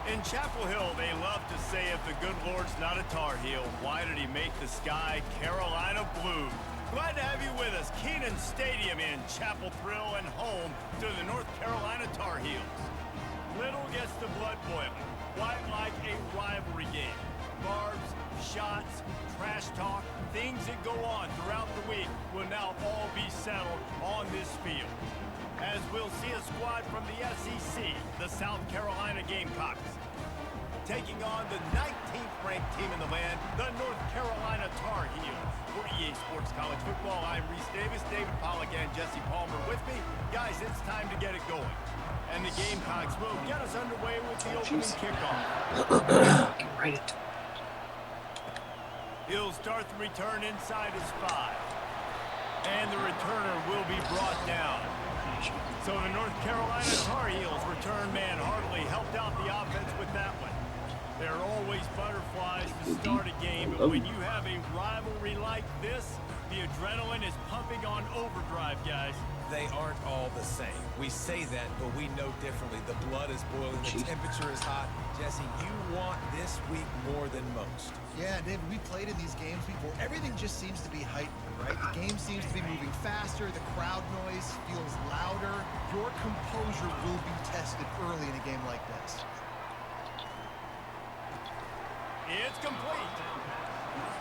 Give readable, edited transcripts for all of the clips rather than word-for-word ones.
In Chapel Hill, they love to say if the good Lord's not a Tar Heel, why did he make the sky Carolina blue? Glad to have you with us. Kenan Stadium in Chapel Thrill and home to the North Carolina Tar Heels. Little gets the blood boiling, quite like a rivalry game. Barbs, shots, trash talk, things that go on throughout the week will now all be settled on this field. As we'll see a squad from the SEC, the South Carolina Gamecocks, taking on the 19th ranked team in the land, the North Carolina Tar Heels. For EA Sports College Football, I'm Reese Davis, David Pollack, and Jesse Palmer with me. Guys, it's time to get it going. And the Gamecocks will get us underway with the opening kickoff. Right. He'll start the return inside his 5. And the returner will be brought down. So the North Carolina Tar Heels return man Hartley helped out the offense with that one. There are always butterflies to start a game, and when you have a rivalry like this, the adrenaline is pumping on overdrive, guys. They aren't all the same. We say that, but we know differently. The blood is boiling, the temperature is hot. Jesse, you want this week more than most. Yeah, David, we played in these games before. Everything just seems to be heightened, right? The game seems to be moving faster. The crowd noise feels louder. Your composure will be tested early in a game like this. It's complete.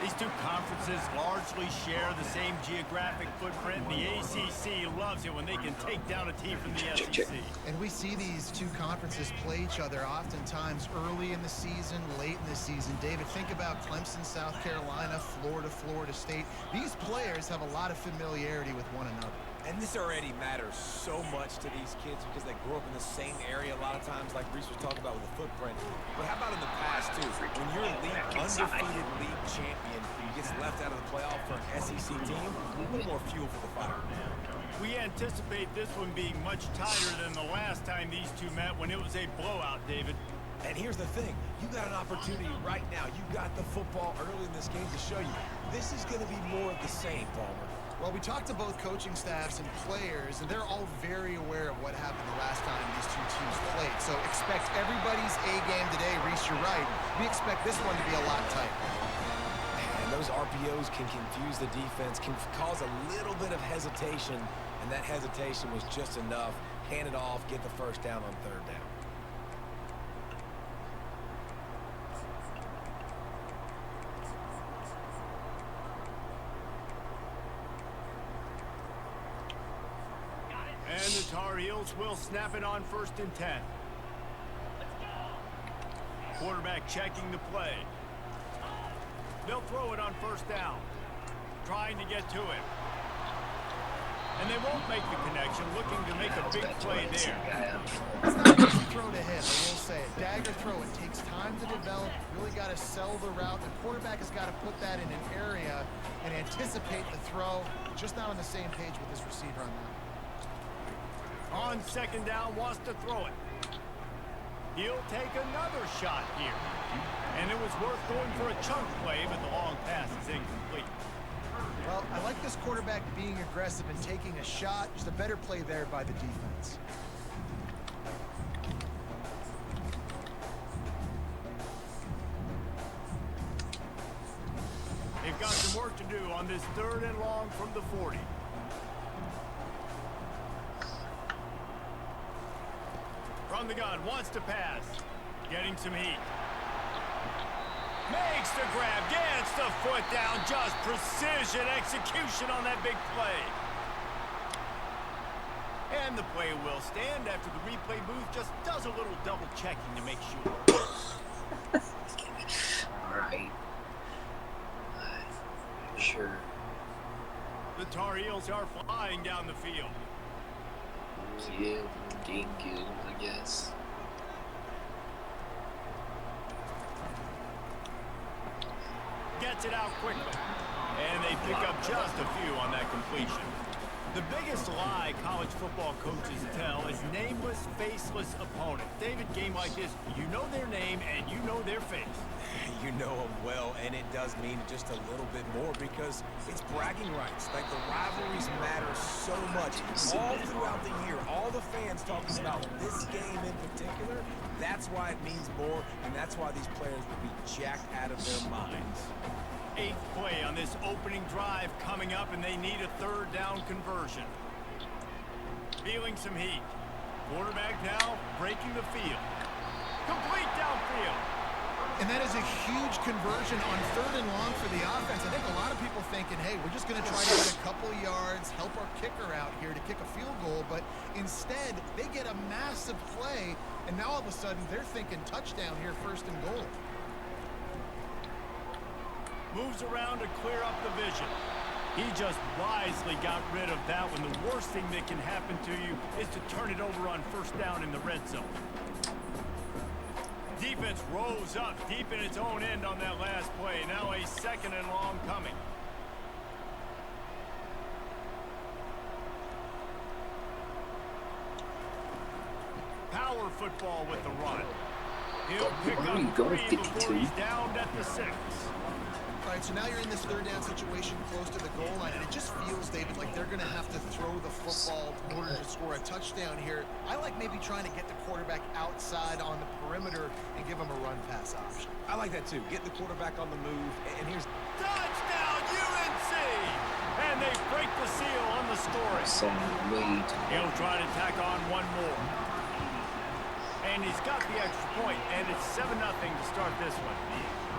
These two conferences largely share the same geographic footprint. The ACC loves it when they can take down a team from the SEC. And we see these two conferences play each other oftentimes early in the season, late in the season. David, think about Clemson, South Carolina, Florida, Florida State. These players have a lot of familiarity with one another. And this already matters so much to these kids because they grew up in the same area a lot of times, like Reese was talking about with the footprint. But how about in the past, too? When your undefeated league champion gets left out of the playoff for an SEC team, a little more fuel for the fire. We anticipate this one being much tighter than the last time these two met when it was a blowout, David. And here's the thing. You got an opportunity right now. You got the football early in this game to show you. This is going to be more of the same, Palmer. Well, we talked to both coaching staffs and players, and they're all very aware of what happened the last time these two teams played. So expect everybody's A game today. Reese, you're right. We expect this one to be a lot tighter. And those RPOs can confuse the defense, can cause a little bit of hesitation, and that hesitation was just enough. Hand it off, get the first down on third down. And the Tar Heels will snap it on 1st and 10. Quarterback checking the play. They'll throw it on 1st down. Trying to get to it. And they won't make the connection, looking to make a big play there. It's not an easy throw to hit, I will say it. Dagger throw, it takes time to develop. Really got to sell the route. The quarterback has got to put that in an area and anticipate the throw. Just not on the same page with this receiver on that. On 2nd down, wants to throw it. He'll take another shot here. And it was worth going for a chunk play, but the long pass is incomplete. Well, I like this quarterback being aggressive and taking a shot. Just a better play there by the defense. They've got some work to do on this 3rd and long from the 40. From the gun, wants to pass. Getting some heat. Makes the grab, gets the foot down. Just precision execution on that big play. And the play will stand after the replay booth just does a little double checking to make sure. All right. Sure. The Tar Heels are flying down the field. Yeah, game good, I guess. Gets it out quickly. And they pick up just a few on that completion. The biggest lie college football coaches tell is nameless, faceless opponent. David, game like this, you know their name and you know their face. You know them well, and it does mean just a little bit more because it's bragging rights. Like, the rivalries matter so much all throughout the year. All the fans talking about this game in particular, that's why it means more, and that's why these players will be jacked out of their minds. 8th play on this opening drive coming up, and they need a 3rd down conversion. Feeling some heat. Quarterback now breaking the field. Complete downfield. And that is a huge conversion on 3rd and long for the offense. I think a lot of people thinking, hey, we're just going to try to get a couple yards, help our kicker out here to kick a field goal. But instead, they get a massive play, and now all of a sudden they're thinking touchdown here, 1st and goal. Moves around to clear up the vision. He just wisely got rid of that one. The worst thing that can happen to you is to turn it over on 1st down in the red zone. Defense rose up deep in its own end on that last play. Now a 2nd and long coming. Power football with the run. He'll pick up 3 before he's downed at the 6. All right, so now you're in this 3rd down situation close to the goal line, and it just feels, David, like they're going to have to throw the football in order to score a touchdown here. I like maybe trying to get the quarterback outside on the perimeter and give him a run-pass option. I like that, too. Get the quarterback on the move, and here's... Touchdown, UNC! And they break the seal on the scoring. He'll try to tack on one more. And he's got the extra point, and it's 7-0 to start this one.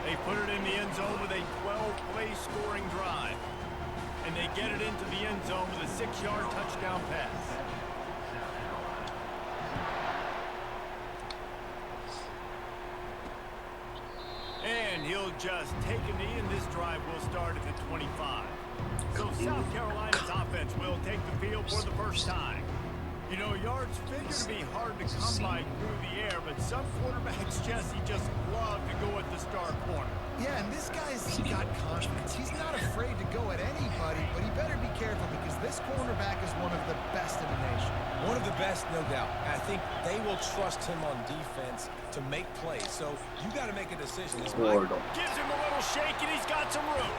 They put it in the end zone with a 12-play scoring drive. And they get it into the end zone with a 6-yard touchdown pass. And he'll just take a knee, and this drive will start at the 25. So South Carolina's offense will take the field for the first time. You know, yards figure to be hard to come by through the air, but some quarterbacks, Jesse, just love to go at the star corner. Yeah, and this guy's got confidence. He's not afraid to go at anybody, but he better be careful because this cornerback is one of the best in the nation. One of the best, no doubt. I think they will trust him on defense to make plays. So you got to make a decision. Gives him a little shake, and he's got some room.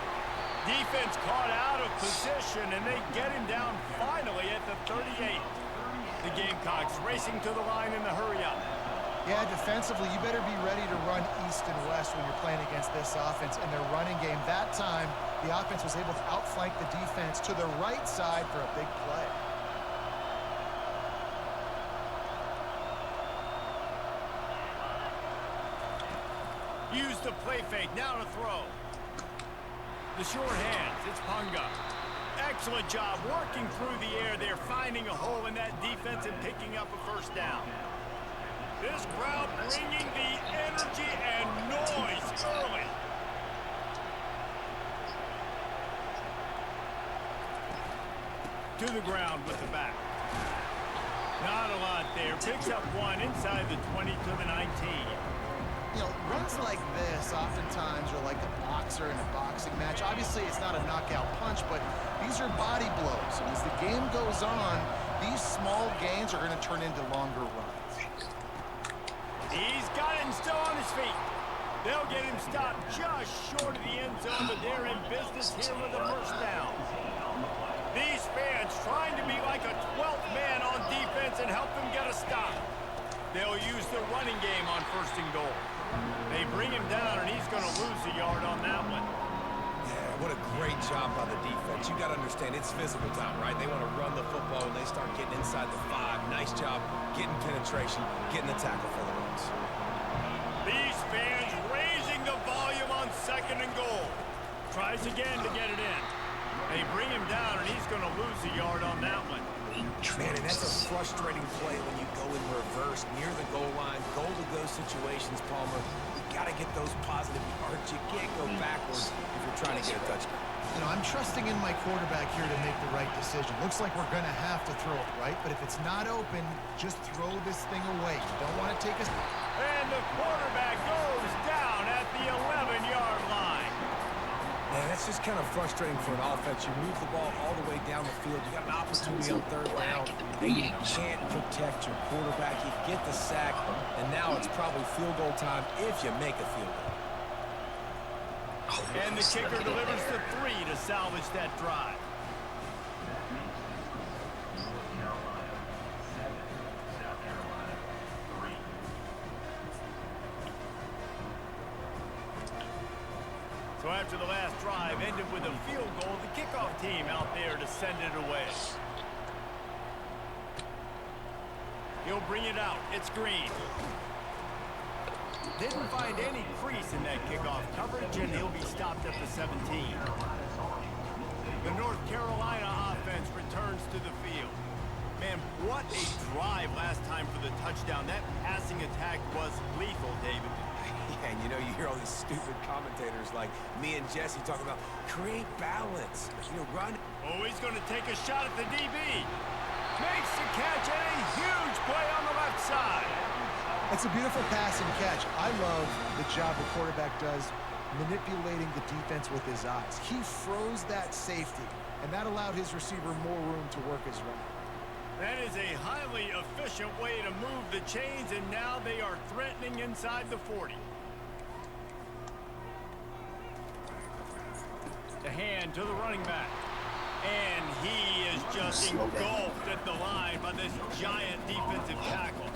Defense caught out of position, and they get him down finally at the 38. The Gamecocks racing to the line in the hurry-up. Yeah, defensively, you better be ready to run east and west when you're playing against this offense and their running game. That time, the offense was able to outflank the defense to the right side for a big play. Use the play fake, now to throw. The short hands, it's Punga. Excellent job working through the air there, finding a hole in that defense and picking up a 1st down. This crowd bringing the energy and noise early. To the ground with the back. Not a lot there. Picks up 1 inside the 20 to the 19. You know, runs like this oftentimes are like the boxer in a boxing match. Obviously, it's not a knockout punch, but these are body blows. And as the game goes on, these small gains are going to turn into longer runs. He's got it and still on his feet. They'll get him stopped just short of the end zone, but they're in business here with a 1st down. These fans trying to be like a 12th man on defense and help them get a stop. They'll use the running game on 1st and goal. They bring him down, and he's going to lose a yard on that one. Yeah, what a great job by the defense. You got to understand, it's physical time, right? They want to run the football, and they start getting inside the 5. Nice job getting penetration, getting the tackle for the runs. These fans raising the volume on 2nd and goal. Tries again to get it in. They bring him down, and he's going to lose a yard on that one. Man, and that's a frustrating play when you go in reverse near the goal line. Goal-to-go situations, Palmer. You got to get those positive yards. You can't go backwards if you're trying to get a touchdown. You know, I'm trusting in my quarterback here to make the right decision. Looks like we're going to have to throw it, right? But if it's not open, just throw this thing away. You don't want to take a... And the quarterback goes down at the 11-yard line. Yeah, that's just kind of frustrating for an offense. You move the ball all the way down the field. You got an opportunity on third down. And you can't protect your quarterback. You get the sack, and now it's probably field goal time if you make a field goal. And the kicker delivers the 3 to salvage that drive. So after the last drive ended with a field goal, the kickoff team out there to send it away. He'll bring it out. It's Green. Didn't find any crease in that kickoff coverage, and he'll be stopped at the 17. The North Carolina offense returns to the field. Man, what a drive last time for the touchdown. That passing attack was lethal, David. And you know, you hear all these stupid commentators like me and Jesse talking about create balance, run. Oh, he's going to take a shot at the DB. Makes the catch and a huge play on the left side. It's a beautiful pass and catch. I love the job the quarterback does manipulating the defense with his eyes. He froze that safety, and that allowed his receiver more room to work his route. That is a highly efficient way to move the chains, and now they are threatening inside the 40. The hand to the running back. And he is just engulfed at the line by this giant defensive tackle.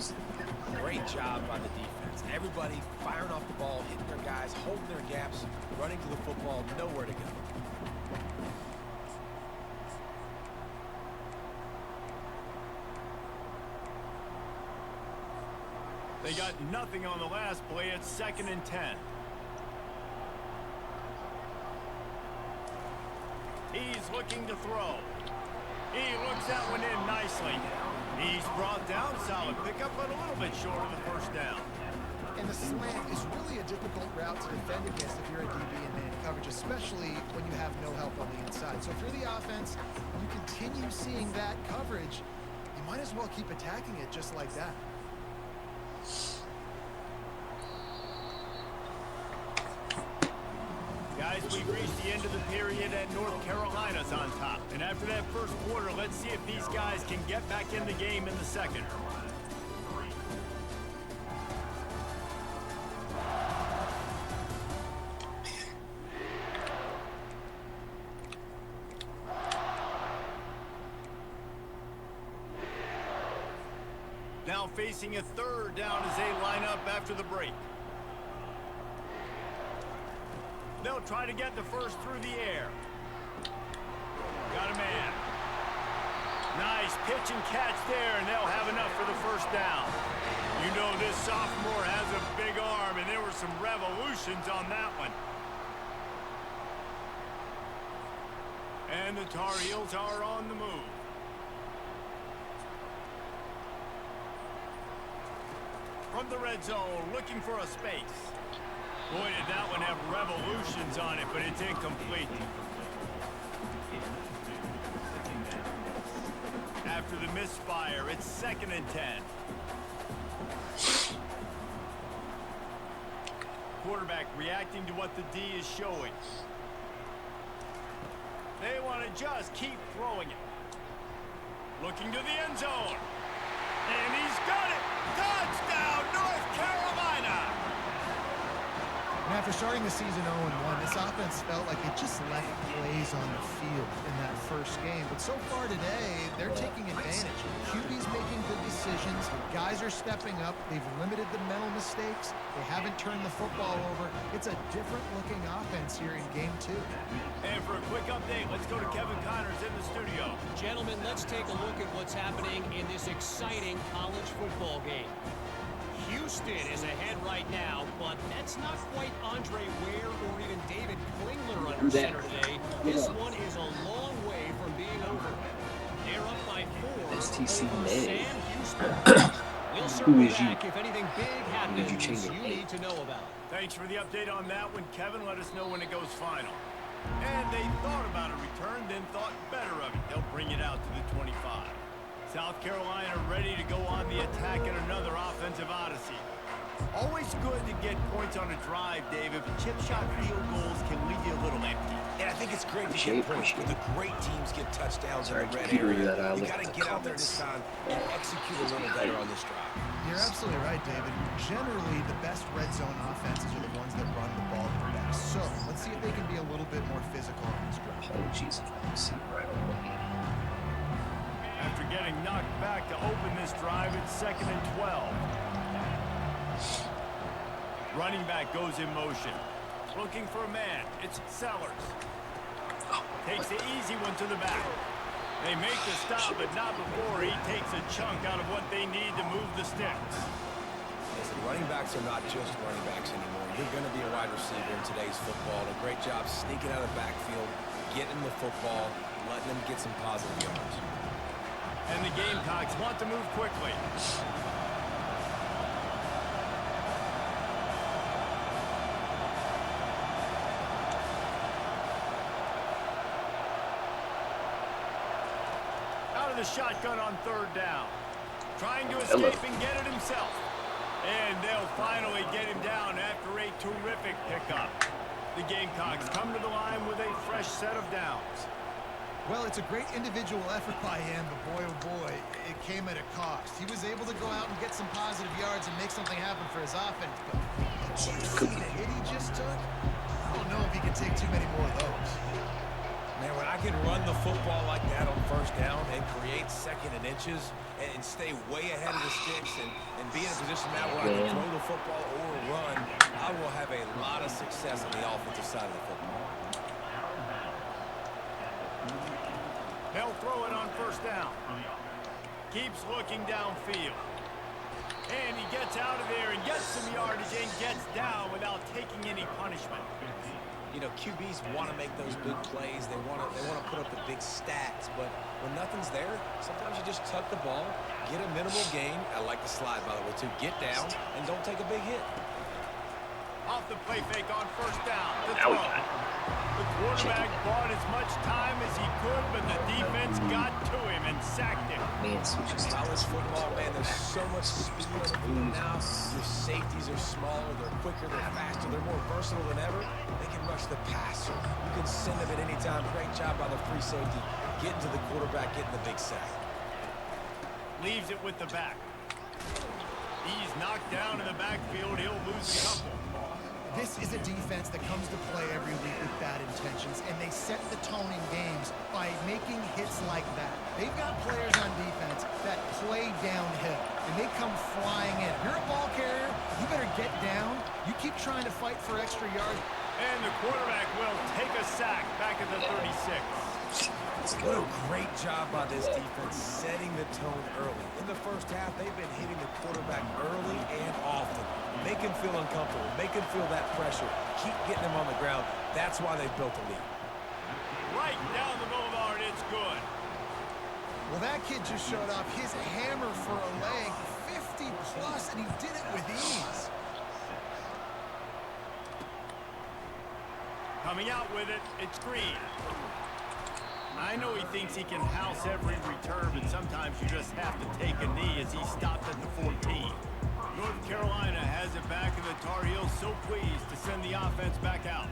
Great job by the defense. Everybody firing off the ball, hitting their guys, holding their gaps, running to the football, nowhere to go. They got nothing on the last play. It's 2nd and 10. He's looking to throw. He looks that one in nicely. He's brought down. Solid pickup, but a little bit short of the first down. And the slant is really a difficult route to defend against if you're a DB in man coverage, especially when you have no help on the inside. So if you're the offense, you continue seeing that coverage, you might as well keep attacking it just like that. Guys, we've reached the end of the period and North Carolina's on top. And after that first quarter, let's see if these guys can get back in the game in the second. Now facing a 3rd down as they line up after the break. They'll try to get the first through the air. Got a man. Nice pitch and catch there, and they'll have enough for the first down. You know this sophomore has a big arm, and there were some revolutions on that one. And the Tar Heels are on the move. From the red zone, looking for a space. Boy, did that one have revolutions on it, but it's incomplete. After the misfire, it's 2nd and 10. Quarterback reacting to what the D is showing. They want to just keep throwing it. Looking to the end zone. And he's got it! Touchdown, North Carolina! And after starting the season 0-1, this offense felt like it just left plays on the field in that first game. But so far today, they're taking advantage. QB's making good decisions. Guys are stepping up. They've limited the mental mistakes. They haven't turned the football over. It's a different-looking offense here in Game 2. And for a quick update, let's go to Kevin Connors in the studio. Gentlemen, let's take a look at what's happening in this exciting college football game. Houston is ahead right now, but that's not quite Andre Ware or even David Klingler under center today. This one is a long way from being over. They're up by 4 STC over May. Sam Houston. We'll circle is you? back if anything big happens you change you it? need to know about. Thanks for the update on that one, Kevin. Let us know when it goes final. And they thought about a return, then thought better of it. They'll bring it out to the 25. South Carolina ready to go on the attack in another offensive odyssey. Always good to get points on a drive, David, but chip shot field goals can leave you a little empty. And I think it's great to get points, but the great teams get touchdowns in the red computer, area. that You got to get out there this time and execute a little better on this drive. You're absolutely right, David. Generally, the best red zone offenses are the ones that run the ball the best. So let's see if they can be a little bit more physical on this drive. Apologies if I see right on me. After getting knocked back to open this drive, it's 2nd and 12. Running back goes in motion. Looking for a man. It's Sellers. Takes the easy one to the back. They make the stop, but not before he takes a chunk out of what they need to move the sticks. Listen, running backs are not just running backs anymore. You're going to be a wide receiver in today's football. A great job sneaking out of the backfield, getting the football, letting them get some positive yards. And the Gamecocks want to move quickly. Out of the shotgun on 3rd down. Trying to escape and get it himself. And they'll finally get him down after a terrific pickup. The Gamecocks come to the line with a fresh set of downs. Well, it's a great individual effort by him, but boy, oh boy, it came at a cost. He was able to go out and get some positive yards and make something happen for his offense, but did you see the hit he just took? I don't know if he can take too many more of those. Man, when I can run the football like that on 1st down and create 2nd and inches and stay way ahead of the sticks and be in a position now where I can throw the football or run, I will have a lot of success on the offensive side of the football. They'll throw it on 1st down. Keeps looking downfield. And he gets out of there and gets some yardage and gets down without taking any punishment. You know, QBs want to make those big plays. They want to put up the big stats. But when nothing's there, sometimes you just tuck the ball, get a minimal gain. I like the slide, by the way, too. Get down and don't take a big hit. Off the play fake on 1st down. The throw. The quarterback bought as much time as he could, but the defense got to him and sacked him. College football, man, there's so much speed on the field now. Your safeties are smaller, they're quicker, they're faster, they're more versatile than ever. They can rush the passer. You can send them at any time. Great job by the free safety. Getting to the quarterback, getting the big sack. Leaves it with the back. He's knocked down in the backfield. He'll lose a couple. This is a defense that comes to play every week with bad intentions, and they set the tone in games by making hits like that. They've got players on defense that play downhill, and they come flying in. If you're a ball carrier, you better get down. You keep trying to fight for extra yards. And the quarterback will take a sack back at the 36. What a great job by this defense setting the tone early. In the 1st half, they've been hitting the quarterback early and often. Make him feel uncomfortable. Make him feel that pressure. Keep getting him on the ground. That's why they built the lead. Right down the boulevard, it's good. Well, that kid just showed off his hammer for a leg, 50 plus, and he did it with ease. Coming out with it, it's Green. I know he thinks he can house every return, but sometimes you just have to take a knee as he stopped at the 14. North Carolina has it back, and the Tar Heels so pleased to send the offense back out.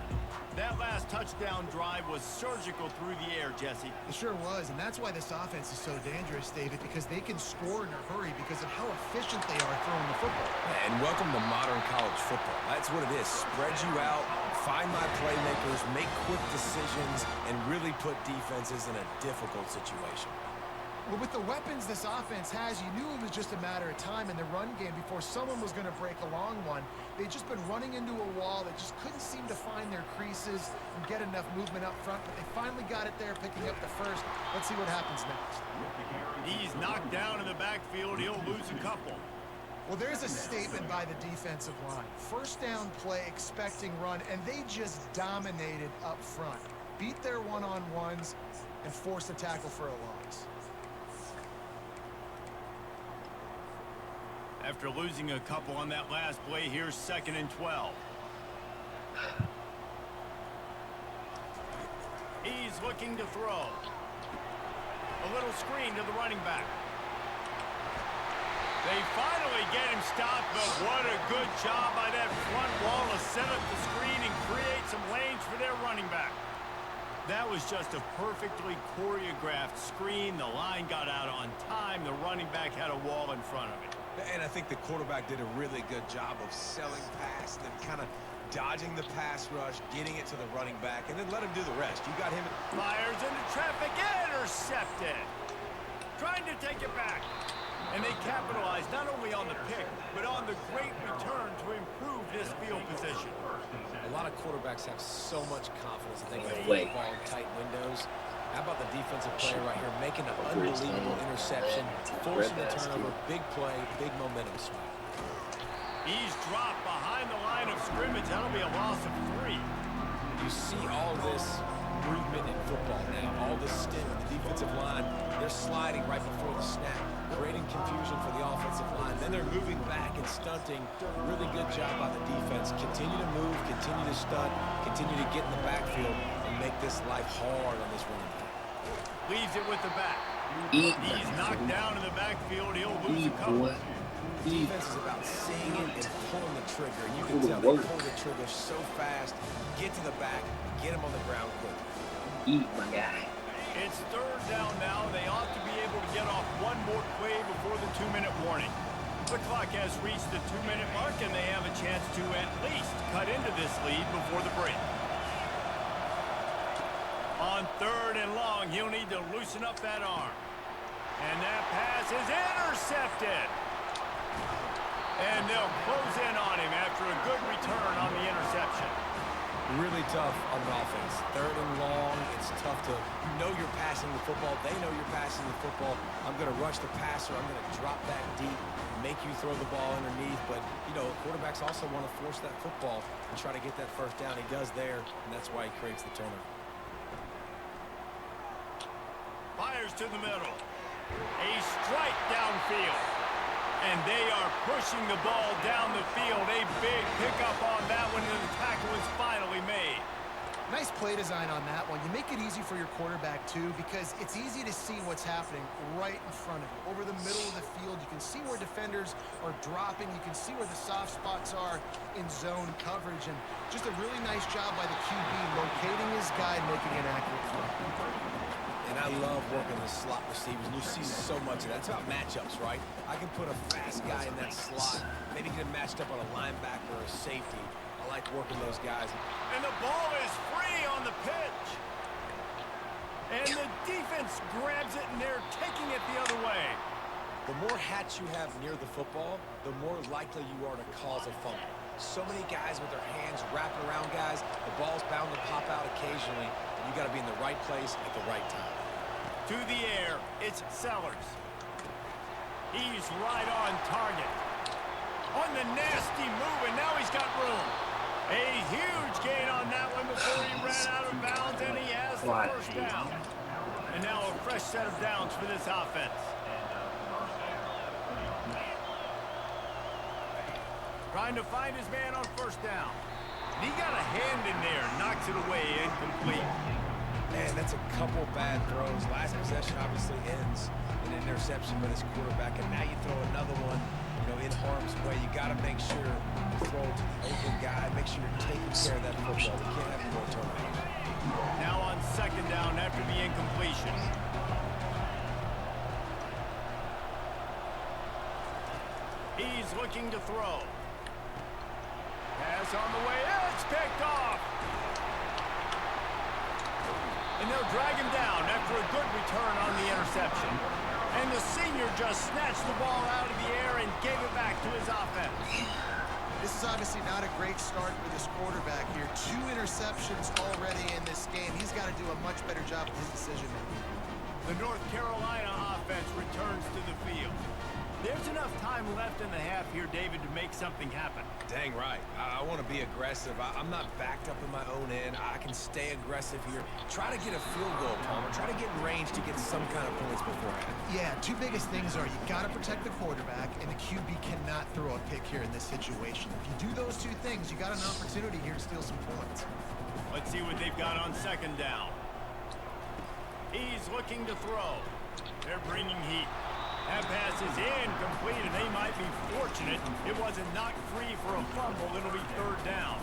That last touchdown drive was surgical through the air, Jesse. It sure was, and that's why this offense is so dangerous, David, because they can score in a hurry because of how efficient they are throwing the football. And welcome to modern college football. That's what it is. Spread you out, find my playmakers, make quick decisions, and really put defenses in a difficult situation. Well, with the weapons this offense has, you knew it was just a matter of time in the run game before someone was going to break a long one. They'd just been running into a wall. They just couldn't seem to find their creases and get enough movement up front, but they finally got it there, picking up the first. Let's see what happens next. He's knocked down in the backfield. He'll lose a couple. Well, there's a statement by the defensive line. 1st down play, expecting run, and they just dominated up front. Beat their one-on-ones and forced a tackle for a loss. After losing a couple on that last play, here's 2nd and 12. He's looking to throw. A little screen to the running back. They finally get him stopped, but what a good job by that front wall to set up the screen and create some lanes for their running back. That was just a perfectly choreographed screen. The line got out on time. The running back had a wall in front of it. And I think the quarterback did a really good job of selling past and kind of dodging the pass rush, getting it to the running back, and then let him do the rest. You got him. Fires into traffic, intercepted. Trying to take it back. And they capitalized not only on the pick, but on the great return to improve this field position. A lot of quarterbacks have so much confidence that they can throw the ball in tight windows. How about the defensive player right here making an unbelievable interception, forcing the turnover, big play, big momentum swing. He's dropped behind the line of scrimmage. That'll be a loss of 3. You see all this movement in football now, all the stint in the defensive line. They're sliding right before the snap, creating confusion for the offensive line. Then they're moving back and stunting. Really good job by the defense. Continue to move, continue to stunt, continue to get in the backfield and make this life hard on this running back. Leaves it with the back. He's knocked down in the backfield. He'll lose a couple. Defense is about seeing it and pulling the trigger. You can tell they pull the trigger so fast. Get to the back, get him on the ground quick. Eat my guy. It's 3rd down now. They ought to be able to get off one more play before the 2-minute warning. The clock has reached the 2-minute mark, and they have a chance to at least cut into this lead before the break. On 3rd and long, he'll need to loosen up that arm. And that pass is intercepted. And they'll close in on him after a good return on the interception. Really tough on an offense. 3rd and long, it's tough to know you're passing the football. They know you're passing the football. I'm going to rush the passer. I'm going to drop back deep, make you throw the ball underneath. But, you know, quarterbacks also want to force that football and try to get that 1st down. He does there, and that's why he creates the turnover. Fires to the middle. A strike downfield. And they are pushing the ball down the field. A big pickup on that one, and the tackle is finally made. Nice play design on that one. You make it easy for your quarterback, too, because it's easy to see what's happening right in front of you. Over the middle of the field, you can see where defenders are dropping. You can see where the soft spots are in zone coverage. And just a really nice job by the QB locating his guy and making an accurate throw. And I love working the slot receivers, and you see so much of that. It's about matchups, right? I can put a fast guy in that slot, maybe get him matched up on a linebacker or a safety. I like working those guys. And the ball is free on the pitch. And the defense grabs it, and they're taking it the other way. The more hats you have near the football, the more likely you are to cause a fumble. So many guys with their hands wrapping around guys, the ball's bound to pop out occasionally, and you got to be in the right place at the right time. To the air, it's Sellers. He's right on target. On the nasty move, and now he's got room. A huge gain on that one before he ran out of bounds, and he has the 1st down. And now a fresh set of downs for this offense. Trying to find his man on 1st down. He got a hand in there, knocks it away, incomplete. Man, that's a couple bad throws. Last possession obviously ends in an interception by this quarterback, and now you throw another one, you know, in harm's way. You got to make sure you throw it to the open guy. Make sure you're taking care of that football. You can't have more turnovers. Now on 2nd down after the incompletion. He's looking to throw. Pass on the way. It's picked off. And they'll drag him down after a good return on the interception. And the senior just snatched the ball out of the air and gave it back to his offense. This is obviously not a great start for this quarterback here. 2 interceptions already in this game. He's got to do a much better job with his decision-making. The North Carolina offense returns to the field. There's enough time left in the half here, David, to make something happen. Dang right. I want to be aggressive. I'm not backed up in my own end. I can stay aggressive here. Try to get a field goal, Palmer. Try to get in range to get some kind of points beforehand. Yeah, 2 biggest things are you got to protect the quarterback, and the QB cannot throw a pick here in this situation. If you do those 2 things, you got an opportunity here to steal some points. Let's see what they've got on 2nd down. He's looking to throw. They're bringing heat. That pass is incomplete, and they might be fortunate it wasn't knocked free for a fumble. It'll be third down.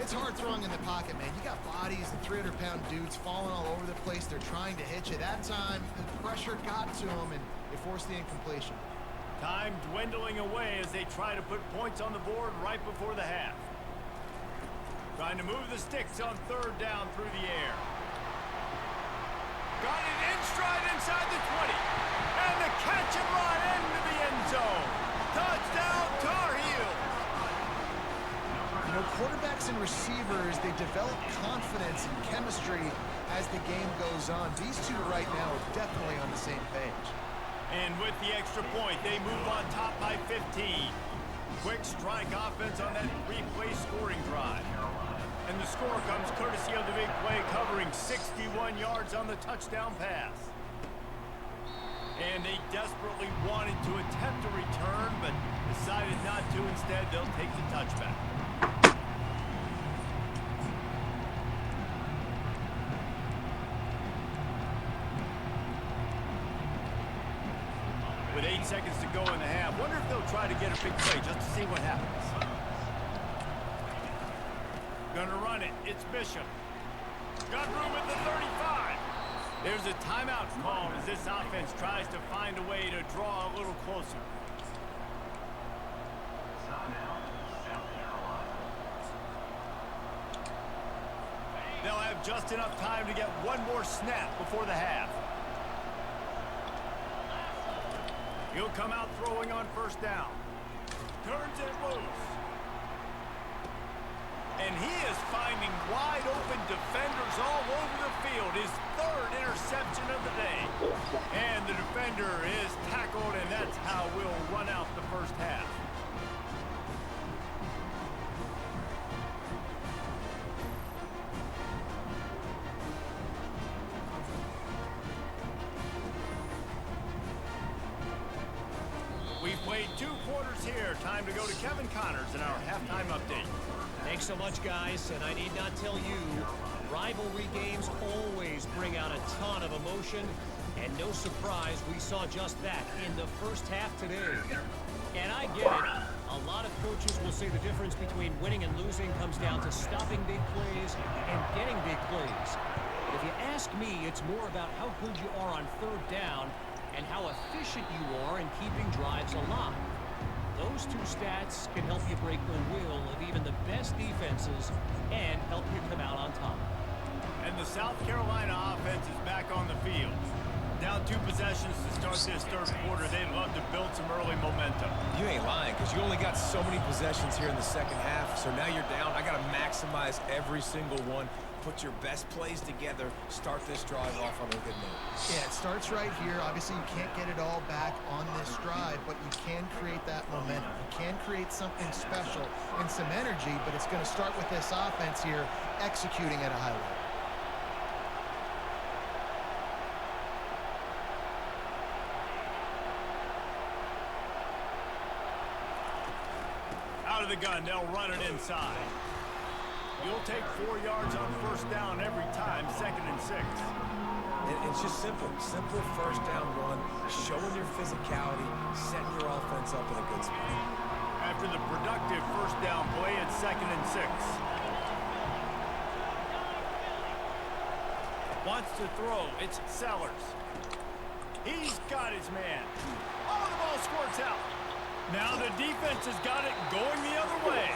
It's hard throwing in the pocket, man. You got bodies and 300-pound dudes falling all over the place. They're trying to hit you. That time, the pressure got to them, and it forced the incompletion. Time dwindling away as they try to put points on the board right before the half. Trying to move the sticks on third down through the air. Got it in stride inside the 20. And the catch and run into the end zone. Touchdown, Tar Heels. You know, quarterbacks and receivers, they develop confidence and chemistry as the game goes on. These two right now are definitely on the same page. And with the extra point, they move on top by 15. Quick strike offense on that three-play scoring drive. And the score comes courtesy of the big play, covering 61 yards on the touchdown pass. And they desperately wanted to attempt a return, but decided not to. Instead, they'll take the touchback. With 8 seconds to go in the half, wonder if they'll try to get a big play just to see what happens. Gonna run it. It's Bishop. Got room at the 35. There's a timeout call as this offense tries to find a way to draw a little closer. They'll have just enough time to get one more snap before the half. He'll come out throwing on first down. Turns it loose. And he is finding wide open defenders all over the field. His third interception of the day. And the defender is tackled, and that's how we'll run out the first half. We've played 2 quarters here. Time to go to Kevin Connors in our halftime update. Thanks so much, guys, and I need not tell you, rivalry games always bring out a ton of emotion, and no surprise we saw just that in the first half today. And I get it. A lot of coaches will say the difference between winning and losing comes down to stopping big plays and getting big plays. But if you ask me, it's more about how good you are on third down and how efficient you are in keeping drives alive. Those 2 stats can help you break the will of even the best defenses and help you come out on top. And the South Carolina offense is back on the field. Down 2 possessions to start this third quarter. They'd love to build some early momentum. You ain't lying, because you only got so many possessions here in the second half, so now you're down. I got to maximize every single one. Put your best plays together. Start this drive off on a good note. Yeah, it starts right here. Obviously, you can't get it all back on this drive, but you can create that momentum. You can create something special and some energy, but it's going to start with this offense here executing at a high level. Out of the gun, they'll run it inside. You'll take 4 yards on first down every time, 2nd and 6. It's just simple. Simple first down run, showing your physicality, setting your offense up in a good spot. After the productive first down play, it's 2nd and 6. Wants to throw. It's Sellers. He's got his man. Oh, the ball squirts out. Now the defense has got it going the other way.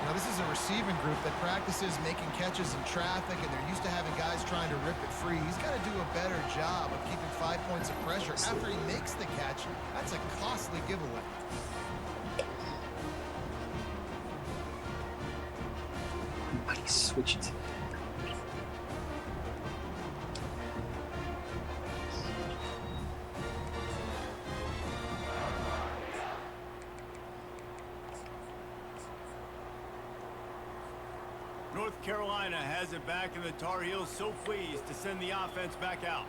Now, this is a receiving group that practices making catches in traffic, and they're used to having guys trying to rip it free. He's got to do a better job of keeping 5 points of pressure after he makes the catch. That's a costly giveaway. Switch it. North Carolina has it back, and the Tar Heels so pleased to send the offense back out.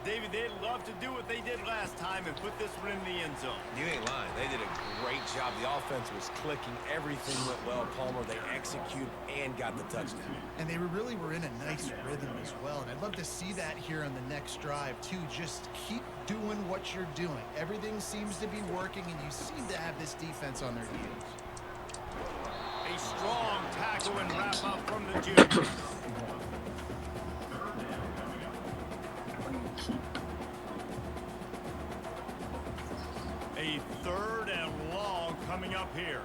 David, they'd love to do what they did last time and put this one in the end zone. You ain't lying. They did a great job. The offense was clicking. Everything went well, Palmer. They executed and got the touchdown. And they really were in a nice rhythm as well. And I'd love to see that here on the next drive, too. Just keep doing what you're doing. Everything seems to be working, and you seem to have this defense on their heels. A strong tackle and wrap up from the junior. A 3rd and long coming up here.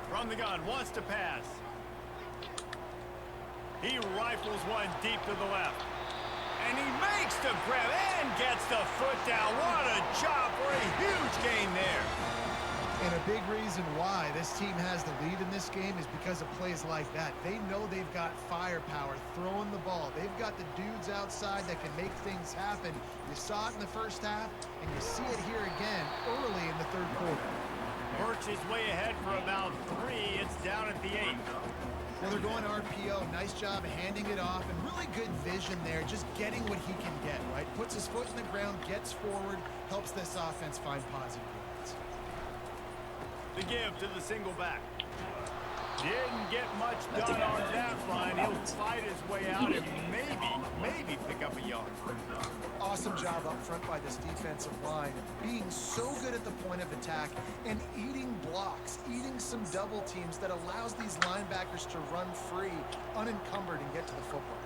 From the gun, wants to pass. He rifles one deep to the left. And he makes the grab and gets the foot down. What a job for a huge gain there. And a big reason why this team has the lead in this game is because of plays like that. They know they've got firepower throwing the ball. They've got the dudes outside that can make things happen. You saw it in the first half, and you see it here again early in the 3rd quarter. Works his way ahead for about 3. It's down at the 8. Well, they're going RPO. Nice job handing it off, and really good vision there, just getting what he can get, right? Puts his foot in the ground, gets forward, helps this offense find positive yards. The give to the single back. Didn't get much done on that line. He'll fight his way out and maybe pick up a yard. Awesome job up front by this defensive line, being so good at the point of attack and eating blocks, eating some double teams that allows these linebackers to run free, unencumbered, and get to the football.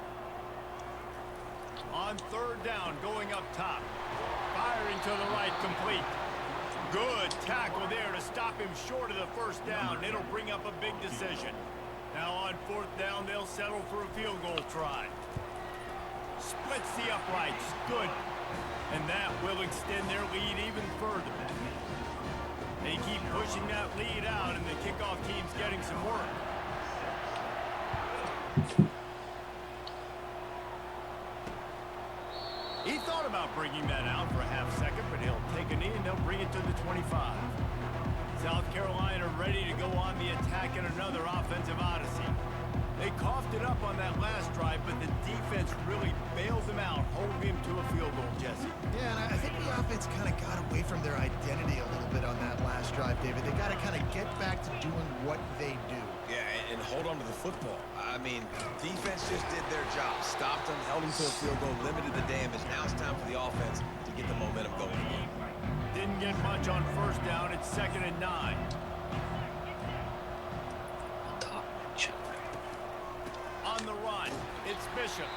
On 3rd down, going up top. Firing to the right, complete. Good tackle there to stop him short of the 1st down. It'll bring up a big decision. Now on 4th down, they'll settle for a field goal try. Splits the uprights. Good. And that will extend their lead even further. They keep pushing that lead out, and the kickoff team's getting some work. He thought about bringing that out for a half second, but he'll take a knee and they'll bring it to the 25. South Carolina ready to go on the attack in another offensive odyssey. They coughed it up on that last drive, but the defense really bailed them out, holding him to a field goal, Jesse. Yeah, and I think the offense kind of got away from their identity a little bit on that last drive, David. They got to kind of get back to doing what they do. Yeah, and hold on to the football. I mean, defense just did their job. Stopped them, held them to a field goal, limited the damage. Now it's time for the offense to get the momentum going again. Didn't get much on 1st down. It's 2nd and 9. On the run, it's Bishop.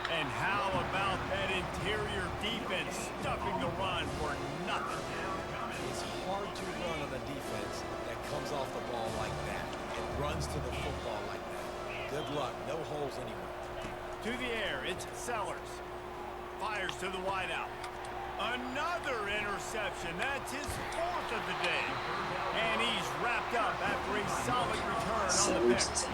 And how about that interior defense stuffing the run for nothing? It's hard to run on a defense that comes off the ball like that. It runs to the football like that. Good luck. No holes anywhere. To the air, it's Sellers. Fires to the wideout. Another interception. That's his 4th of the day. And he's wrapped up after a solid return on the pick.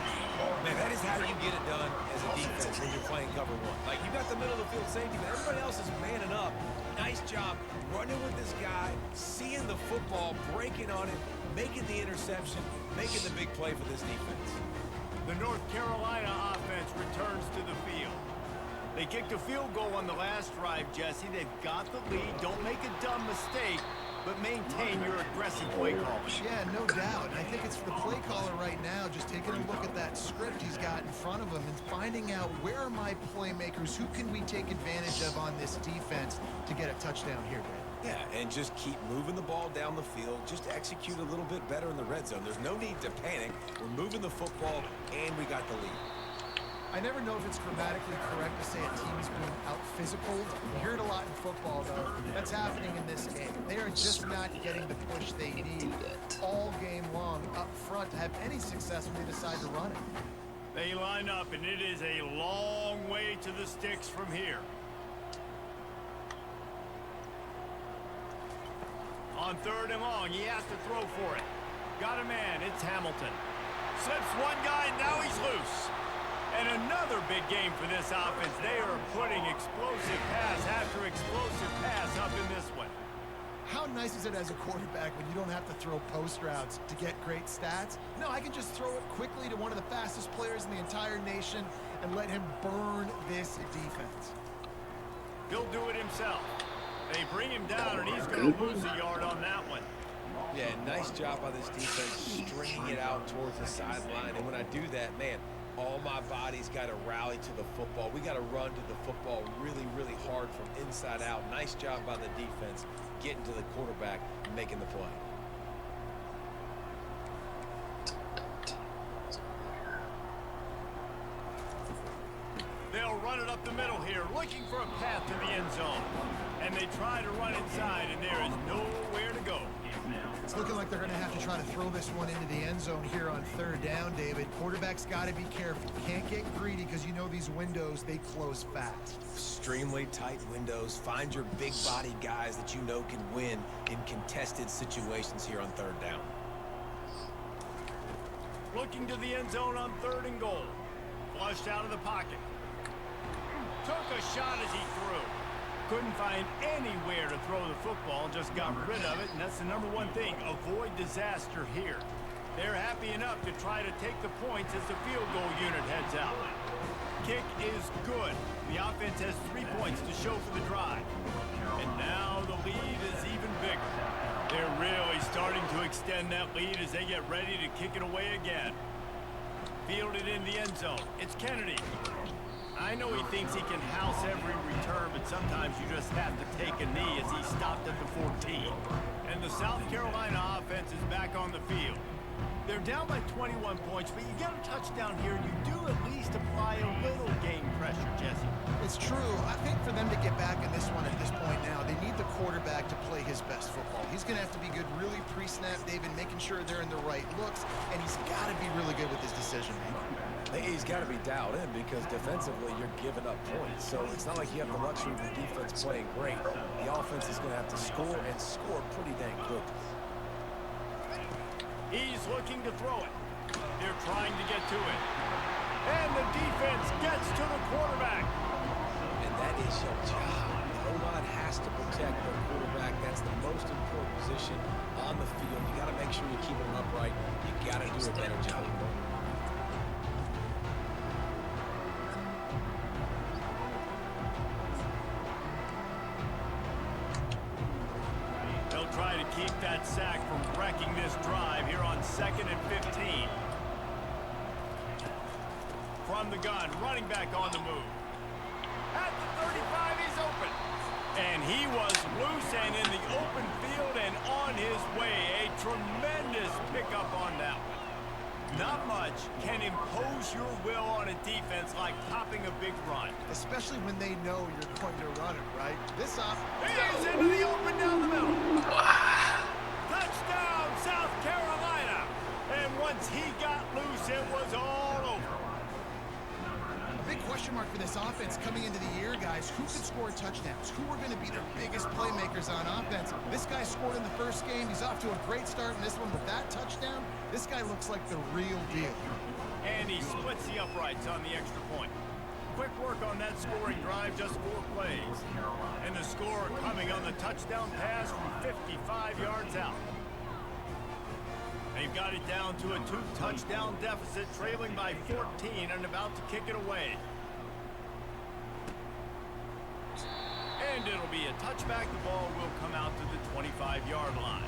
Man, that is how you get it done as a defense when you're playing cover 1. Like, you got the middle of the field safety, but everybody else is manning up. Nice job running with this guy, seeing the football, breaking on it, making the interception, making the big play for this defense. The North Carolina offense returns to the field. They kicked a field goal on the last drive, Jesse. They've got the lead. Don't make a dumb mistake, but maintain your aggressive play call. Yeah, no doubt. I think it's the play caller right now just taking a look at that script he's got in front of him and finding out where are my playmakers, who can we take advantage of on this defense to get a touchdown here, Dave. Yeah, and just keep moving the ball down the field. Just execute a little bit better in the red zone. There's no need to panic. We're moving the football, and we got the lead. I never know if it's grammatically correct to say a team is being out-physical. You hear it a lot in football, though. That's happening in this game. They are just not getting the push they need all game long up front to have any success when they decide to run it. They line up, and it is a long way to the sticks from here. On 3rd and long, he has to throw for it. Got a man, it's Hamilton. Slips one guy, now he's loose. And another big game for this offense. They are putting explosive pass after explosive pass up in this one. How nice is it as a quarterback when you don't have to throw post routes to get great stats? No, I can just throw it quickly to one of the fastest players in the entire nation and let him burn this defense. He'll do it himself. They bring him down, and he's going to lose a yard on that one. Yeah, nice job by this defense stringing it out towards the sideline. And when I do that, man, all my body's got to rally to the football. We got to run to the football really, really hard from inside out. Nice job by the defense getting to the quarterback and making the play. They'll run it up the middle here, looking for a path to the end zone. And they try to run inside, and there is nowhere to go. It's looking like they're going to have to try to throw this one into the end zone here on third down, David. Quarterback's got to be careful. Can't get greedy because you know these windows, they close fast. Extremely tight windows. Find your big body guys that you know can win in contested situations here on third down. Looking to the end zone on 3rd and goal. Flushed out of the pocket. Took a shot as he threw. Couldn't find anywhere to throw the football, just got rid of it, and that's the #1 thing. Avoid disaster here. They're happy enough to try to take the points as the field goal unit heads out. Kick is good. The offense has 3 points to show for the drive. And now the lead is even bigger. They're really starting to extend that lead as they get ready to kick it away again. Fielded in the end zone. It's Kennedy. I know he thinks he can house every return, but sometimes you just have to take a knee as he stopped at the 14. And the South Carolina offense is back on the field. They're down by 21 points, but you get a touchdown here, you do at least apply a little game pressure, Jesse. It's true. I think for them to get back in this one at this point now, they need the quarterback to play his best football. He's going to have to be good really pre-snap, David, making sure they're in the right looks, and he's got to be really good with his decision-making. He's got to be dialed in because defensively you're giving up points. So it's not like you have the luxury of the defense playing great. The offense is going to have to score and score pretty dang quick. He's looking to throw it. They're trying to get to it. And the defense gets to the quarterback. And that is your job. The O-line has to protect the quarterback. That's the most important position on the field. You got to make sure you keep him upright. You got to do a better job. Try to keep that sack from wrecking this drive here on 2nd and 15. From the gun, running back on the move. At the 35, he's open. And he was loose and in the open field and on his way. A tremendous pickup on that one. Not much can impose your will on a defense like popping a big run. Especially when they know you're going to run it, right? This off. He's into the open down the middle. Touchdown, South Carolina. And once he got loose, it was all over. A big question mark for this offense coming into the year, guys. Who could score touchdowns? Who are going to be their biggest playmakers on offense? This guy scored in the first game. He's off to a great start in this one, but that touchdown, this guy looks like the real deal. And he splits the uprights on the extra point. Quick work on that scoring drive, just 4 plays. And the score coming on the touchdown pass from 55 yards out. They've got it down to a 2-touchdown deficit, trailing by 14 and about to kick it away. And it'll be a touchback. The ball will come out to the 25-yard line.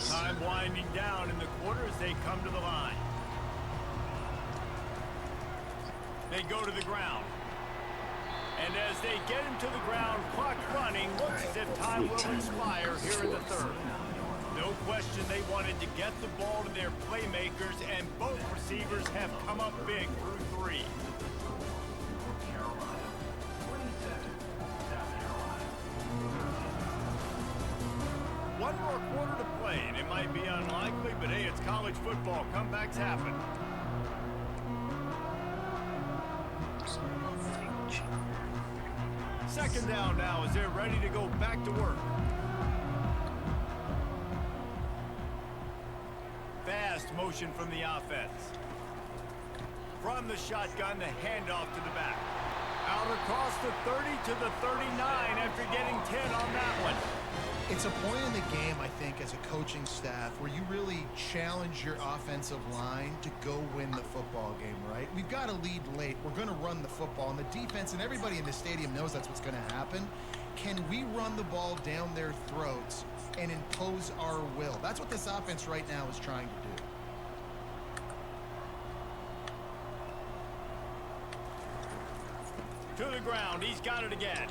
Time winding down in the quarter as they come to the line. They go to the ground. And as they get him to the ground, clock running, looks as if time will expire here in the 3rd. No question they wanted to get the ball to their playmakers, and both receivers have come up big through 3. One more quarter to play, and it might be unlikely, but hey, it's college football. Comebacks happen. Second down now as they're ready to go back to work. motion from the offense. From the shotgun, the handoff to the back. Out across the 30 to the 39 after getting 10 on that one. It's a point in the game, I think, as a coaching staff where you really challenge your offensive line to go win the football game, right? We've got to lead late. We're going to run the football. And the defense and everybody in the stadium knows that's what's going to happen. Can we run the ball down their throats and impose our will? That's what this offense right now is trying to do. To the ground, he's got it again.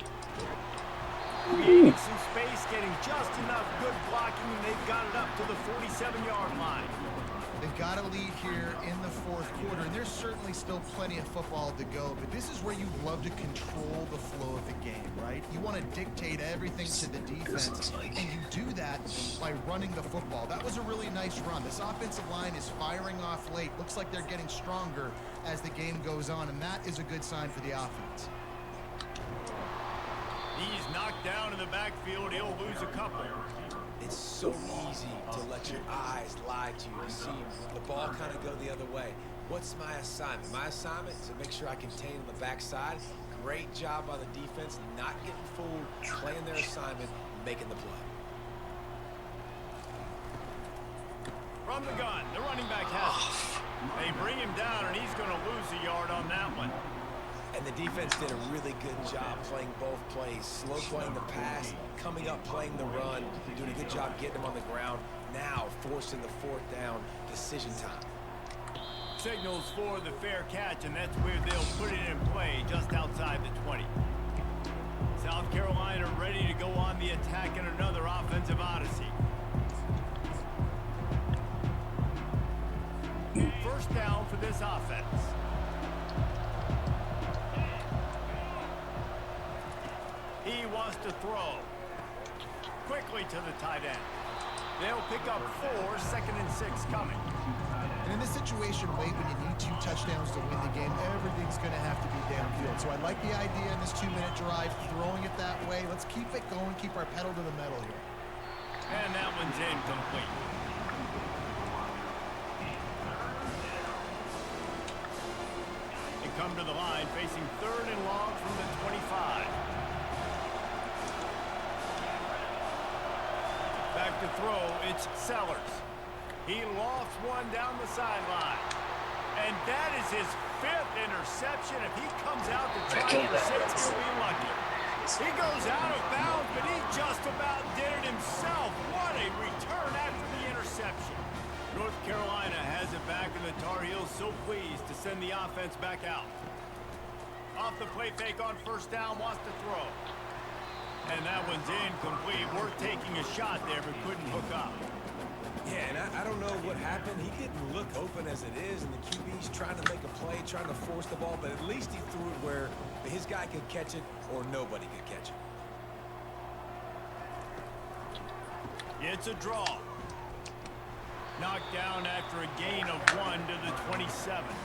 Creating some space, getting just enough good blocking, and they've got it up to the 47-yard line. They've got a lead here in the fourth quarter, and there's certainly still plenty of football to go, but this is where you love to control the flow of the game, right? You want to dictate everything to the defense, and you do that by running the football. That was a really nice run. This offensive line is firing off late. Looks like they're getting stronger as the game goes on, and that is a good sign for the offense. He's knocked down in the backfield. He'll lose a couple. It's so easy to let your eyes lie to you. You see the ball kind of go the other way. What's my assignment? My assignment is to make sure I contain on the backside. Great job by the defense, not getting fooled, playing their assignment, making the play. From the gun, the running back has it. They bring him down, and he's going to lose a yard on that one. And the defense did a really good job playing both plays. Slow playing the pass, coming up playing the run, doing a good job getting him on the ground. Now forcing the fourth down, decision time. Signals for the fair catch, and that's where they'll put it in play just outside the 20. South Carolina ready to go on the attack in another offensive odyssey. First down for this offense. He wants to throw. Quickly to the tight end. They'll pick up 4, 2nd and 6 coming. And in this situation, Wade, when you need 2 touchdowns to win the game, everything's going to have to be downfield. So I like the idea in this 2-minute drive, throwing it that way. Let's keep it going, keep our pedal to the metal here. And that one's incomplete. They come to the line facing 3rd and long from the 25. Back to throw, it's Sellers. He lofts one down the sideline. And that is his 5th interception. If he comes out to try for 6, he'll be lucky. He goes out of bounds, but he just about did it himself. What a return after the interception. North Carolina has it back, and the Tar Heels so pleased to send the offense back out. Off the play fake on first down, wants to throw. And that one's incomplete. Worth taking a shot there, but couldn't hook up. Yeah, and I don't know what happened. He didn't look open as it is, and the QB's trying to make a play, trying to force the ball, but at least he threw it where his guy could catch it or nobody could catch it. It's a draw. Knocked down after a gain of 1 to the 27.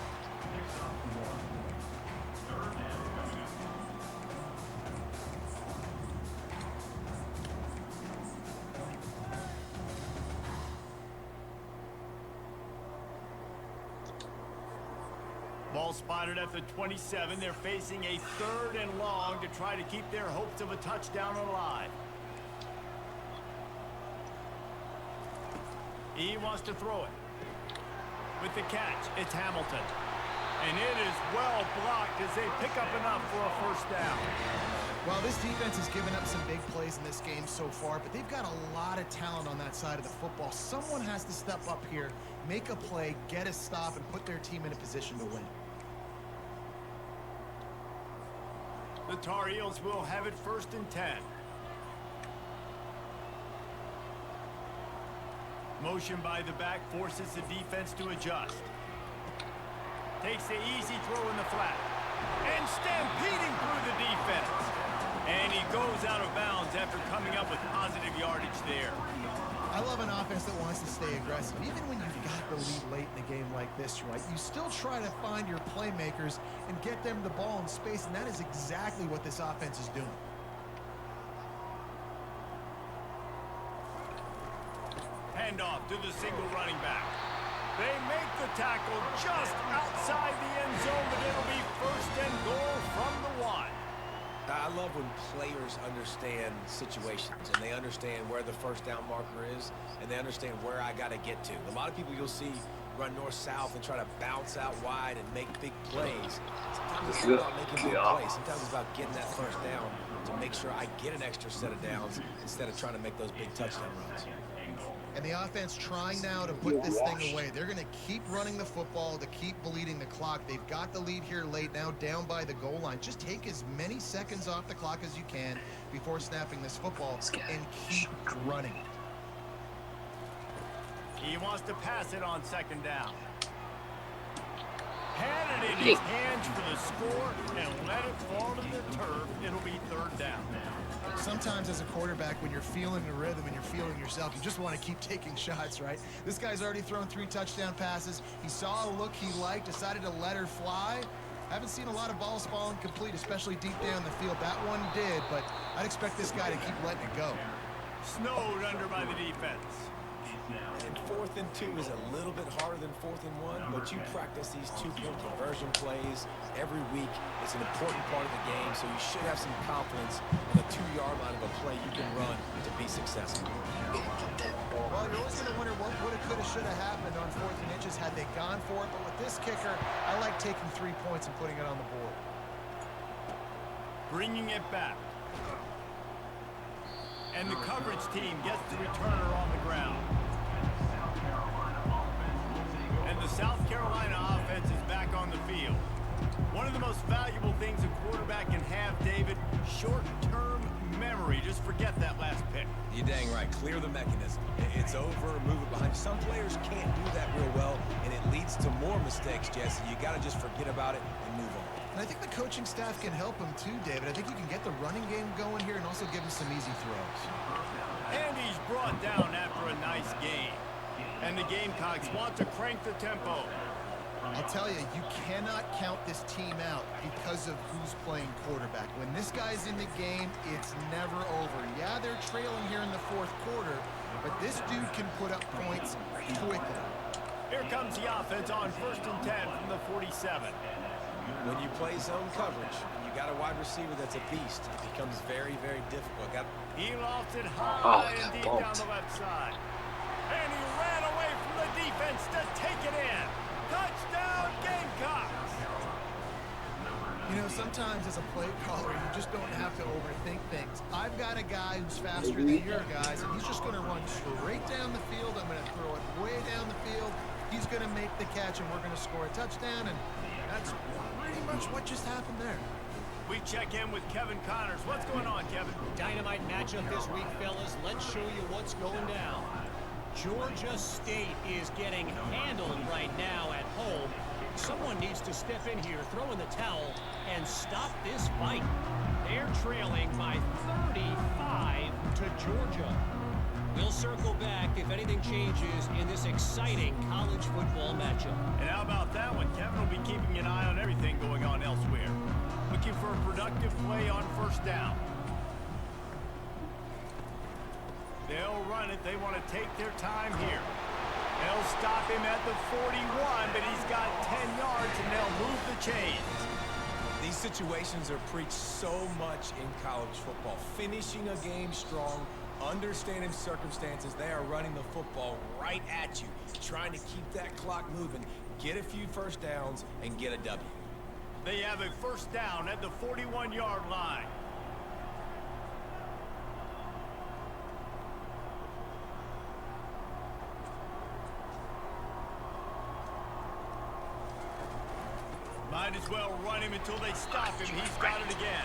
Ball spotted at the 27. They're facing a 3rd and long to try to keep their hopes of a touchdown alive. He wants to throw it. With the catch, it's Hamilton. And it is well blocked as they pick up enough for a first down. Well, this defense has given up some big plays in this game so far, but they've got a lot of talent on that side of the football. Someone has to step up here, make a play, get a stop, and put their team in a position to win. The Tar Heels will have it 1st and 10. Motion by the back forces the defense to adjust. Takes the easy throw in the flat. And stampeding through the defense. And he goes out of bounds after coming up with positive yardage there. I love an offense that wants to stay aggressive. Even when you've got the lead late in a game like this, right, you still try to find your playmakers and get them the ball in space, and that is exactly what this offense is doing. Handoff to the single running back. They make the tackle just outside the end zone, but it'll be first and goal from the 1. I love when players understand situations and they understand where the first down marker is and they understand where I got to get to. A lot of people you'll see run north-south and try to bounce out wide and make big plays. Sometimes it's not about making big plays. Sometimes it's about getting that first down to make sure I get an extra set of downs instead of trying to make those big touchdown runs. And the offense trying now to put this thing away. They're going to keep running the football to keep bleeding the clock. They've got the lead here late, now down by the goal line. Just take as many seconds off the clock as you can before snapping this football and keep running it. He wants to pass it on second down. Had it in his hands for the score and let it fall to the turf. It'll be third down. Sometimes as a quarterback, when you're feeling the rhythm and you're feeling yourself, you just want to keep taking shots, right? This guy's already thrown 3 touchdown passes. He saw a look he liked, decided to let her fly. Haven't seen a lot of balls falling complete, especially deep down the field. That one did, but I'd expect this guy to keep letting it go. Snowed under by the defense. And 4th and 2 is a little bit harder than 4th and 1, but you practice these 2-point conversion plays every week. It's an important part of the game, so you should have some confidence in a 2-yard line of a play you can run to be successful. Well, you're always going to wonder what woulda, coulda, shoulda happened on 4th and inches had they gone for it, but with this kicker, I like taking 3 points and putting it on the board. Bringing it back. And the coverage team gets the returner on the ground. And the South Carolina offense is back on the field. One of the most valuable things a quarterback can have, David, short-term memory. Just forget that last pick. You're dang right. Clear the mechanism. It's over, move it behind. Some players can't do that real well, and it leads to more mistakes, Jesse. You got to just forget about it and move on. And I think the coaching staff can help him too, David. I think you can get the running game going here and also give him some easy throws. And he's brought down after a nice game. And the Gamecocks want to crank the tempo. I'll tell you, you cannot count this team out because of who's playing quarterback. When this guy's in the game, it's never over. Yeah, they're trailing here in the 4th quarter, but this dude can put up points quickly. Here comes the offense on 1st and 10 from the 47. When you play zone coverage, and you got a wide receiver that's a beast, it becomes very, very difficult. He lofts it high and deep down the left side. And he ran away from the defense to take it in. Touchdown, Gamecocks! You know, sometimes as a play caller, you just don't have to overthink things. I've got a guy who's faster than your guys, and he's just going to run straight down the field. I'm going to throw it way down the field. He's going to make the catch, and we're going to score a touchdown, and that's pretty much what just happened there. We check in with Kevin Connors. What's going on, Kevin? Dynamite matchup this week, fellas. Let's show you what's going down. Georgia State is getting handled right now at home. Someone needs to step in here, throw in the towel, and stop this fight. They're trailing by 35 to Georgia. We'll circle back if anything changes in this exciting college football matchup. And how about that one? Kevin will be keeping an eye on everything going on elsewhere. Looking for a productive play on 1st down. They'll run it. They want to take their time here. They'll stop him at the 41, but he's got 10 yards, and they'll move the chains. These situations are preached so much in college football. Finishing a game strong, understanding circumstances. They are running the football right at you, trying to keep that clock moving, get a few first downs, and get a W. They have a 1st down at the 41-yard line. Might as well run him until they stop him. He's got it again.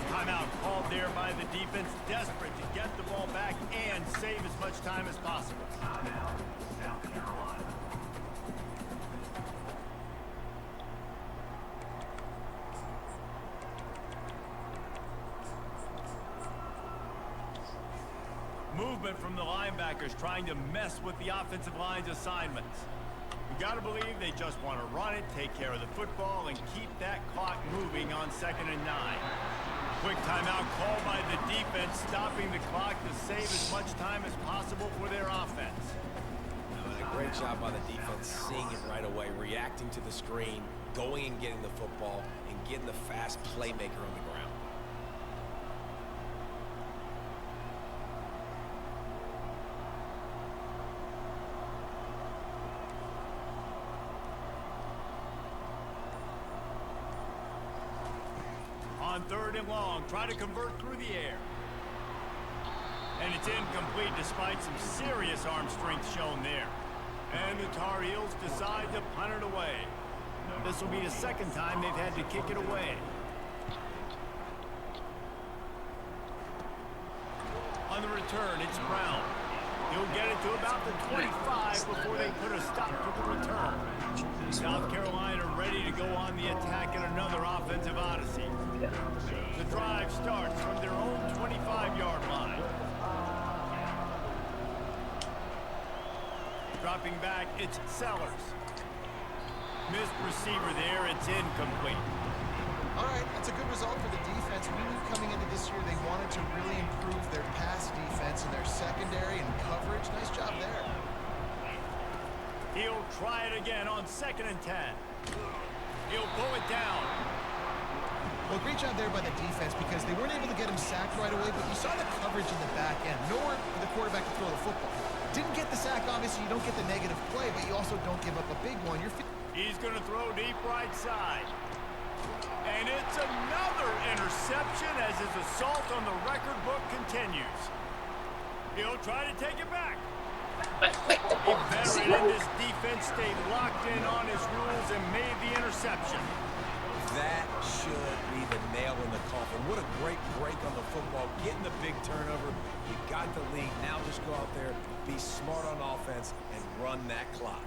Timeout called there by the defense, desperate to get the ball back and save as much time as possible. South Carolina. Movement from the linebackers trying to mess with the offensive line's assignments. You got to believe they just want to run it, take care of the football, and keep that clock moving on 2nd and 9. Quick timeout called by the defense, stopping the clock to save as much time as possible for their offense. The Great job by the defense, seeing it right away, reacting to the screen, going and getting the football, and getting the fast playmaker on the ground. On 3rd and long, try to convert through the air. And it's incomplete despite some serious arm strength shown there. And the Tar Heels decide to punt it away. This will be the second time they've had to kick it away. On the return, it's Brown. He'll get it to about the 25 before they put a stop to the return. South Carolina ready to go on the attack in another offensive odyssey. The drive starts from their own 25-yard line. Dropping back, it's Sellers. Missed receiver there, it's incomplete. All right, that's a good result for the defense. We knew coming into this year they wanted to really improve their pass defense and their secondary and coverage. Nice job there. He'll try it again on 2nd and 10. He'll pull it down. Well, great job there by the defense because they weren't able to get him sacked right away, but you saw the coverage in the back end. Nowhere for the quarterback to throw the football. Didn't get the sack, obviously, you don't get the negative play, but you also don't give up a big one. He's going to throw deep right side. And it's another interception as his assault on the record book continues. He'll try to take it back. A veteran in this defense stayed locked in on his rules and made the interception. That should be the nail in the coffin. What a great break on the football. Getting the big turnover. You got the lead. Now just go out there, be smart on offense, and run that clock.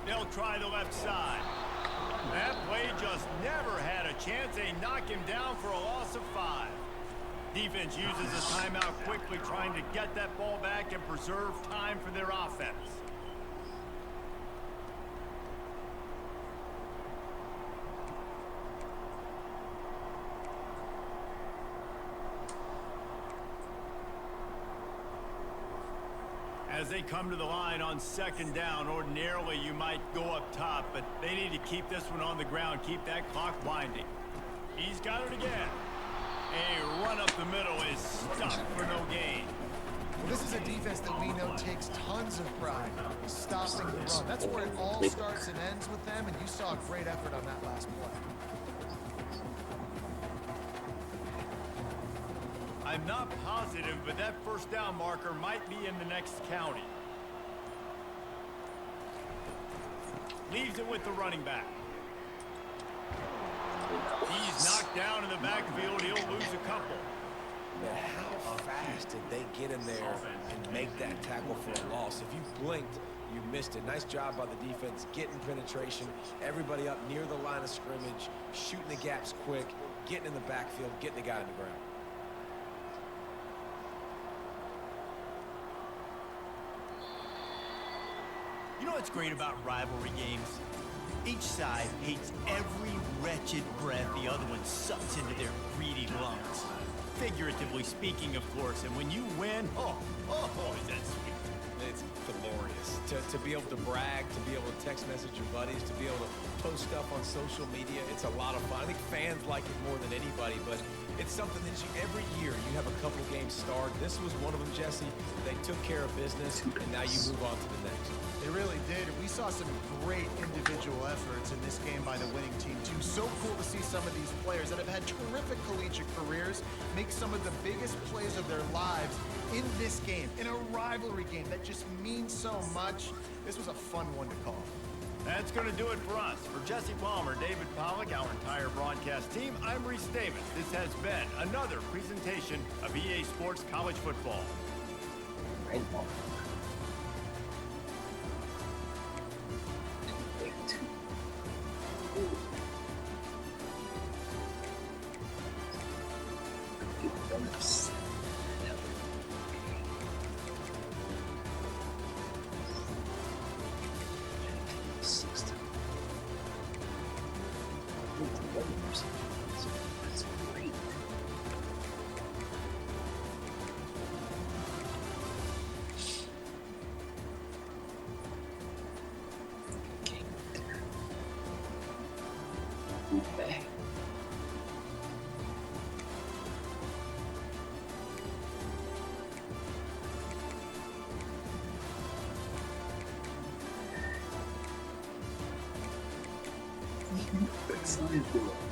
They'll try the left side. That play just never had a chance. They knock him down for a loss of 5. Defense uses a timeout quickly, trying to get that ball back and preserve time for their offense. As they come to the line on 2nd down, ordinarily you might go up top, but they need to keep this one on the ground, keep that clock winding. He's got it again. A run up the middle is stuck for no gain. Well, this is a defense that we know takes tons of pride stopping the run. That's where it all starts and ends with them, and you saw a great effort on that last play. I'm not positive, but that 1st down marker might be in the next county. Leaves it with the running back. He's knocked down in the backfield. He'll lose a couple. Man, how fast did they get in there and make that tackle for a loss? If you blinked, you missed it. Nice job by the defense, getting penetration. Everybody up near the line of scrimmage, shooting the gaps quick, getting in the backfield, getting the guy on the ground. You know what's great about rivalry games? Each side hates every wretched breath the other one sucks into their greedy lungs. Figuratively speaking, of course, and when you win, oh, is that sweet. It's glorious. To be able to brag, to be able to text message your buddies, to be able to post stuff on social media, it's a lot of fun. I think fans like it more than anybody, but it's something that every year you have a couple games starred. This was one of them, Jesse. They took care of business, and now you move on to the next. They really did. We saw some great individual efforts in this game by the winning team, too. So cool to see some of these players that have had terrific collegiate careers make some of the biggest plays of their lives in this game, in a rivalry game that just means so much. This was a fun one to call. That's going to do it for us. For Jesse Palmer, David Pollack, our entire broadcast team, I'm Reese Davis. This has been another presentation of EA Sports College Football. Rainball. That's great. size do it.